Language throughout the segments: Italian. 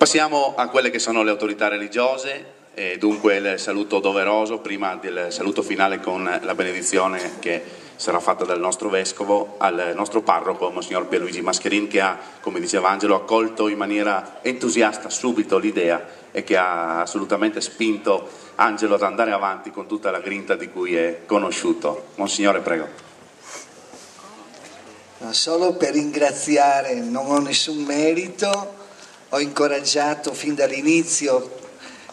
Passiamo a quelle che sono le autorità religiose, e dunque il saluto doveroso, prima del saluto finale con la benedizione che sarà fatta dal nostro vescovo, al nostro parroco, Monsignor Pierluigi Mascherin, che ha, come diceva Angelo, accolto in maniera entusiasta subito l'idea e che ha assolutamente spinto Angelo ad andare avanti con tutta la grinta di cui è conosciuto. Monsignore, prego. No, solo per ringraziare, non ho nessun merito, ho incoraggiato fin dall'inizio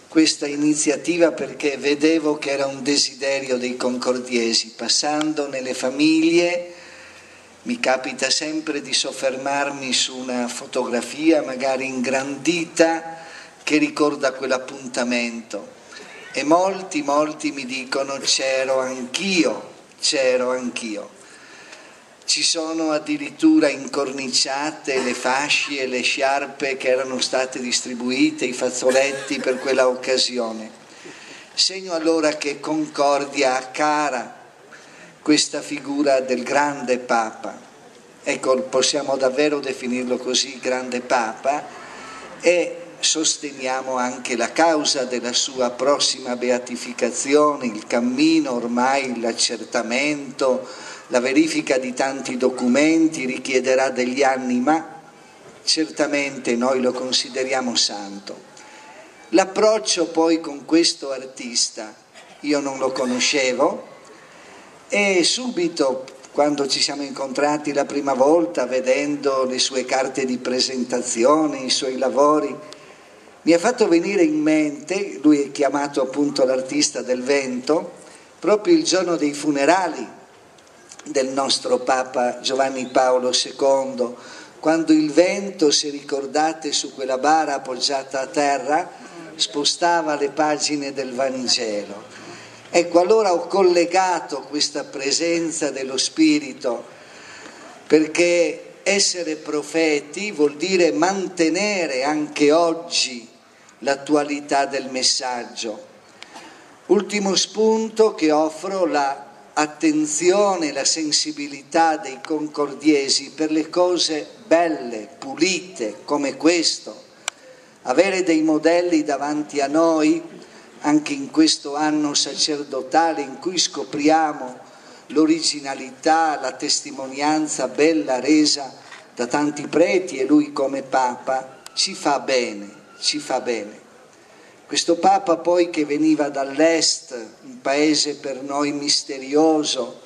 questa iniziativa perché vedevo che era un desiderio dei concordiesi. Passando nelle famiglie mi capita sempre di soffermarmi su una fotografia magari ingrandita che ricorda quell'appuntamento e molti mi dicono c'ero anch'io. Ci sono addirittura incorniciate le fasce e le sciarpe che erano state distribuite, i fazzoletti per quella occasione. Segno allora che Concordia ha cara questa figura del grande Papa, ecco, possiamo davvero definirlo così, grande Papa, e sosteniamo anche la causa della sua prossima beatificazione, il cammino ormai, l'accertamento, la verifica di tanti documenti richiederà degli anni, ma certamente noi lo consideriamo santo. L'approccio poi con questo artista, io non lo conoscevo e subito, quando ci siamo incontrati la prima volta, vedendo le sue carte di presentazione, i suoi lavori, mi ha fatto venire in mente, lui è chiamato appunto l'artista del vento, proprio il giorno dei funerali del nostro Papa Giovanni Paolo II, quando il vento, se ricordate, su quella bara appoggiata a terra, spostava le pagine del Vangelo. Ecco, allora ho collegato questa presenza dello Spirito, perché essere profeti vuol dire mantenere anche oggi l'attualità del messaggio. Ultimo spunto che offro, la attenzione, la sensibilità dei concordiesi per le cose belle, pulite, come questo. Avere dei modelli davanti a noi, anche in questo anno sacerdotale in cui scopriamo l'originalità, la testimonianza bella resa da tanti preti e lui come Papa, ci fa bene. Questo Papa poi che veniva dall'Est, un paese per noi misterioso,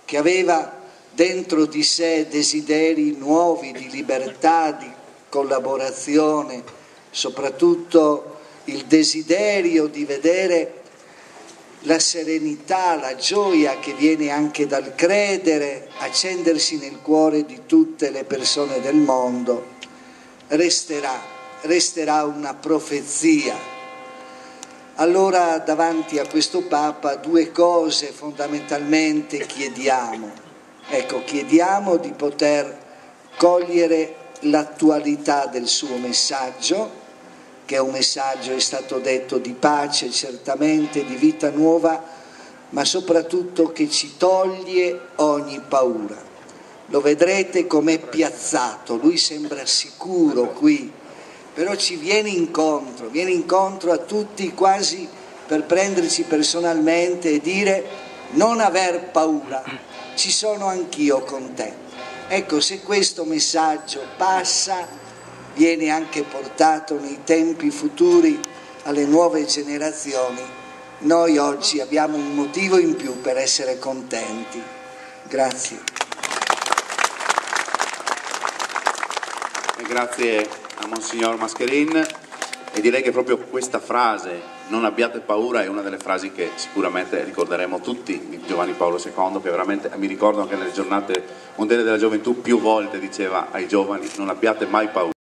che aveva dentro di sé desideri nuovi di libertà, di collaborazione, soprattutto il desiderio di vedere la serenità, la gioia che viene anche dal credere, accendersi nel cuore di tutte le persone del mondo, resterà una profezia. Allora davanti a questo Papa due cose fondamentalmente chiediamo. Ecco, chiediamo di poter cogliere l'attualità del suo messaggio, che è un messaggio, è stato detto, di pace certamente, di vita nuova, ma soprattutto che ci toglie ogni paura. Lo vedrete com'è piazzato, lui sembra sicuro qui, però ci viene incontro a tutti quasi per prenderci personalmente e dire non aver paura, ci sono anch'io con te. Ecco, se questo messaggio passa, viene anche portato nei tempi futuri alle nuove generazioni, noi oggi abbiamo un motivo in più per essere contenti. Grazie. E grazie a Monsignor Mascherin, e direi che proprio questa frase, non abbiate paura, è una delle frasi che sicuramente ricorderemo tutti di Giovanni Paolo II, che veramente mi ricordo anche nelle giornate mondiali della gioventù più volte diceva ai giovani non abbiate mai paura.